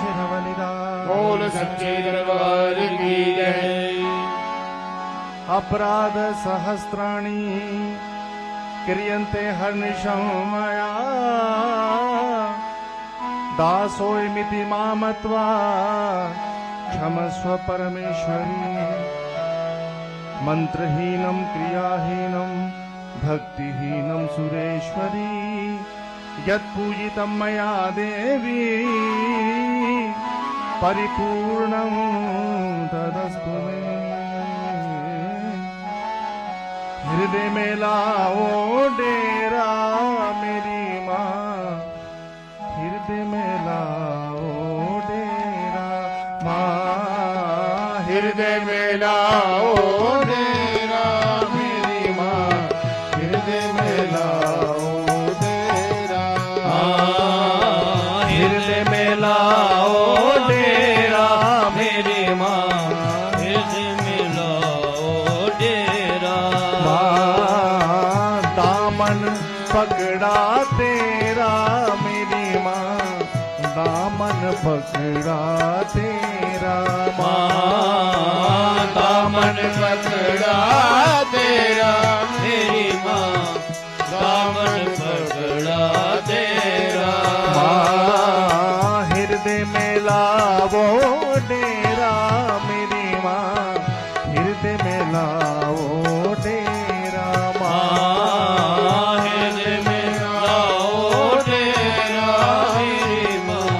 शिरवलिदास। बोल सच्चे दरबार की जय। अपराध सहस्राणि क्रियन्ते हर्निशं मया दासोऽयमिति मामत्वा क्षमस्व परमेश्वरी। मंत्रहीनं क्रियाहीनं भक्तिहीनं सुरेश्वरी। यत्पूजितं मया देवी परिपूर्णं तदस्तु मे। हृदय में लाओ डेरा मेरी माँ, हृदय में लाओ डेरा माँ, हृदय में लाओ डेरा मेरी माँ, हृदय में लाओ डेरा। हृदय में लाओ डेरा मेरी माँ, हृदय में लाओ डेरा। माँ दामन पकड़ा तेरा मेरी माँ, दामन पकड़ा तेरा माँ दामन पकड़ा तेरा मेरी माँ, दामन पकड़ा तेरा। माँ हृदय में लाओ डेरा मेरी माँ, हृदय में लाओ डेरा माँ हृदय में लाओ डेरा मेरी माँ,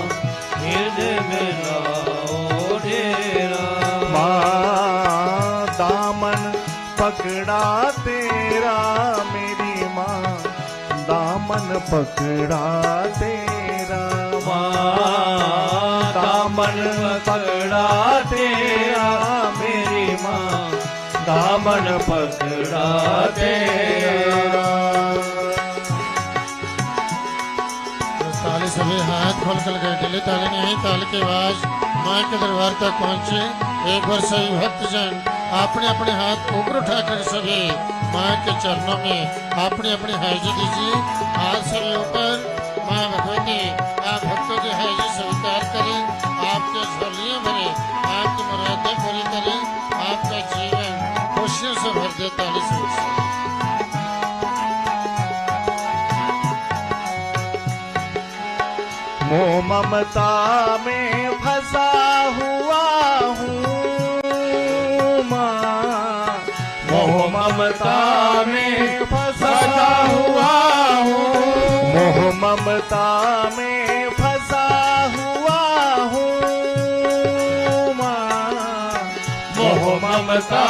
हृदय में लाओ डेरा। माँ दामन पकड़ा तेरा मेरी माँ, दामन पकड़ा तेरा माँ दामन पकड़ा तेरा मेरी माँ, दामन पकड़ा तेरा। ताली सभी हाथ खोल कर गए दिल्ली ताली नहीं, ताली की आवाज माँ के दरबार तक पहुँचे। एक बार सभी भक्तजन अपने अपने हाथ ऊपर उठाकर सभी माँ के चरणों में अपनी अपनी हाजिरी दीजिए। हाथ सभी ऊपर। माँ भगवती आप भक्तों की हाजिरी स्वीकार करें, आपके झोलियाँ भरे, आपकी मुरादें पूरी करें, आपका जीवन खुशियों से भर दे। ताली से मोह ममता में फंसा हुआ हूँ माँ, मोह ममता में फंसा हुआ हूँ, मोह ममता में फंसा हुआ हूँ माँ, मोह ममता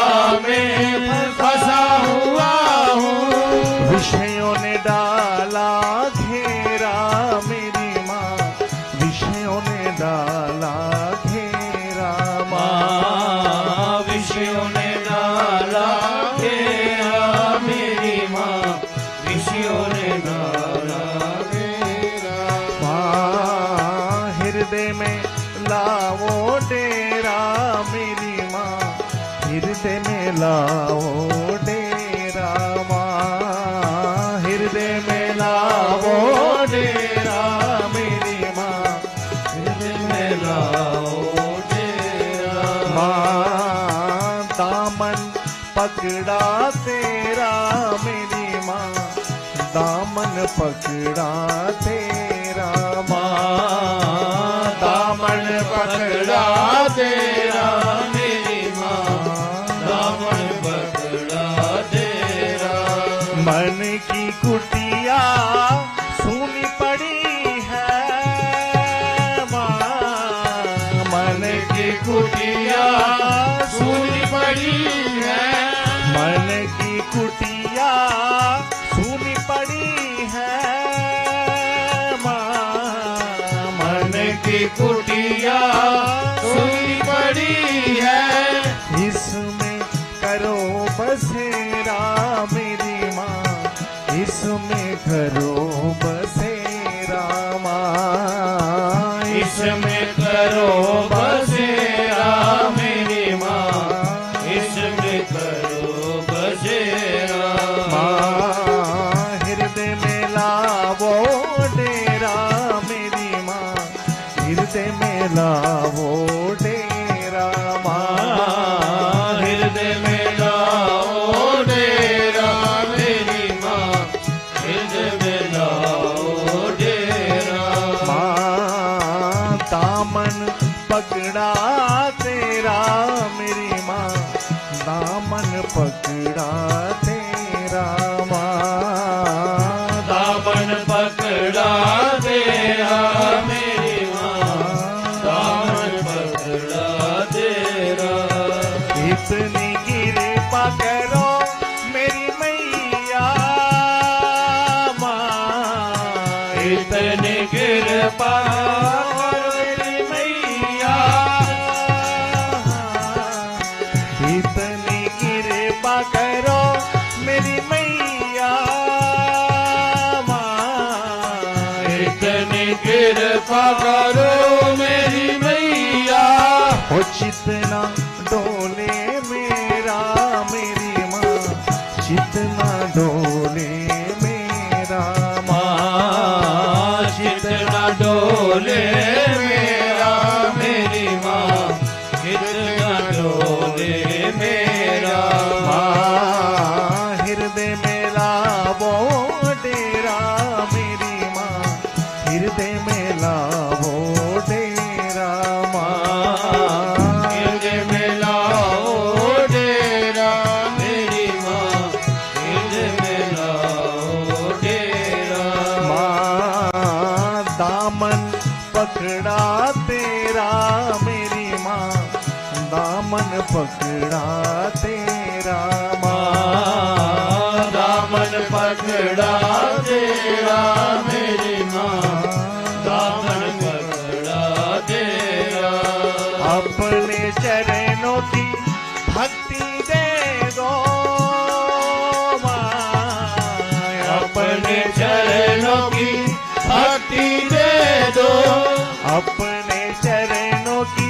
में फंसा हुआ हूँ। विषयों ने डाला घेरा मेरी माँ, विषयों ने डाला घेरा माँ, विषयों ने डाला घेरा मेरी माँ, विषयों ने डाला घेरा। माँ हृदय में लाओ डेरा मेरी माँ, हृदय में लाओ डेरा माँ, हृदय में लाओ डेरा मेरी माँ, हृदय में लाओ डेरा। माँ दामन पकड़ा तेरा मेरी माँ, दामन पकड़ा तेरा माँ दामन पकड़ा तेरा मेरी माँ, दामन पकड़ा तेरा। मन की कुटिया सुनी पड़ी है माँ, मन की कुटिया सुनी पड़ी है, मन की कुटिया सुनी पड़ी है माँ, मन की कुटिया सुनी पड़ी है। इसमें करो बसेरा मेरी माँ, इसमें करो बसेरा माँ, इसमें करो बसेरा मेरी माँ, इसमें करो बसेरा। माँ हृदय में लाओ डेरा मेरी माँ, हृदय में लावो डेरा माँ। हृदय में लाओ डेरा मेरी माँ, हृदय में लाओ डेरा। माँ दामन पकड़ा तेरा मेरी माँ, दामन पकड़ा तेरा माँ। दामन पकड़ा तेरा मेरी माँ, दामन पकड़ा तेरा। इतनी कृपा करो मेरी मैया माँ, इतनी कृपा मेरी मैया, इतनी कृपा करो मेरी मैया माँ। इतनी कृपा करो मेरी मैया। ओ चितना डोले मेरा मेरी माँ, चितना डोले मेरा माँ चितना डोले मेरा मेरी माँ, चितना डोले मेरा। माँ हृदय में लावो डेरा मेरी माँ, हृदय में लावो डेरा माँ। हृदय में लाओ डेरा मेरी माँ, हृदय में लाओ डेरा। माँ दामन पकड़ा तेरा मेरी माँ, दामन पकड़ा तेरा माँ। दामन पकड़ा तेरा मेरी माँ, दामन पकड़ा तेरा। अपने चरणों की भक्ति दे दो माँ, अपने चरणों की भक्ति दे दो। अपने चरणों की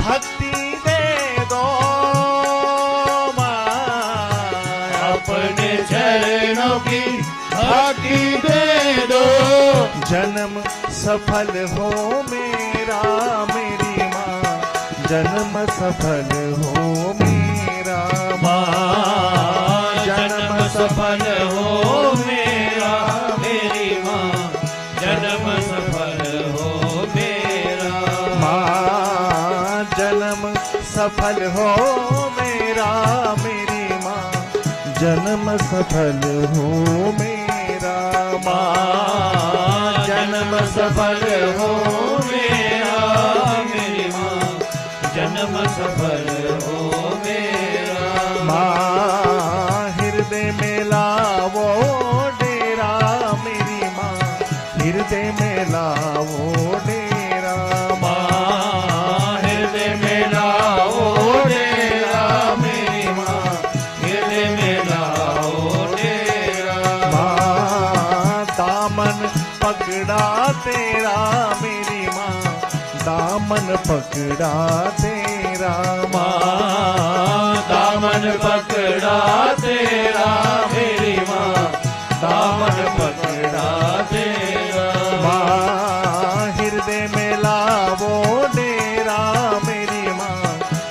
भक्ति दे दो माँ। अपने चरणों की भक्ति दे दो। जन्म सफल हो मेरा मेरी माँ, जन्म सफल हो मेरा माँ जन्म सफल हो मेरा मेरी माँ, जन्म सफल हो मेरा। माँ जन्म सफल हो मेरा मेरी माँ, जन्म सफल हो मेरा माँ। जन्म सफल हो मेरा मेरी माँ, जन्म सफल हो मेरा। माँ हृदय में लावो डेरा मेरी माँ, हृदय में लावो डेरा माँ हृदय में लाओ डेरा मेरी माँ, हृदय में लाओ डेरा। माँ दामन पकड़ा तेरा मेरी माँ, दामन पकड़ा तेरा माँ दामन पकड़ा तेरा मेरी माँ, दामन पकड़ा तेरा। माँ हृदय में लावो डेरा मेरी माँ,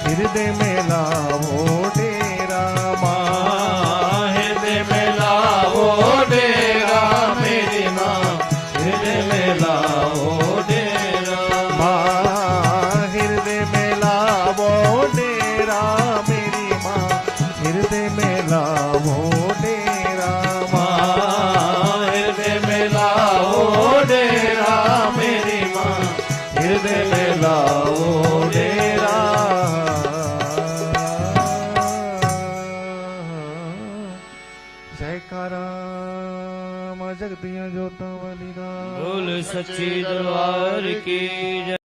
हृदय में लावो डेरा माँ। हृदय में लाओ डेरा मेरी माँ, हृदय में लाओ डेरा। माँ हृदय में लावो डेरा मेरी माँ, हृदय में लावो डेरा माँ। हृदय में लाओ डेरा मेरी माँ, हृदय में लाओ डेरा। जयकारा माँ जगतियाँ जोता वाली दा। बोल सच्ची दरबार की जय।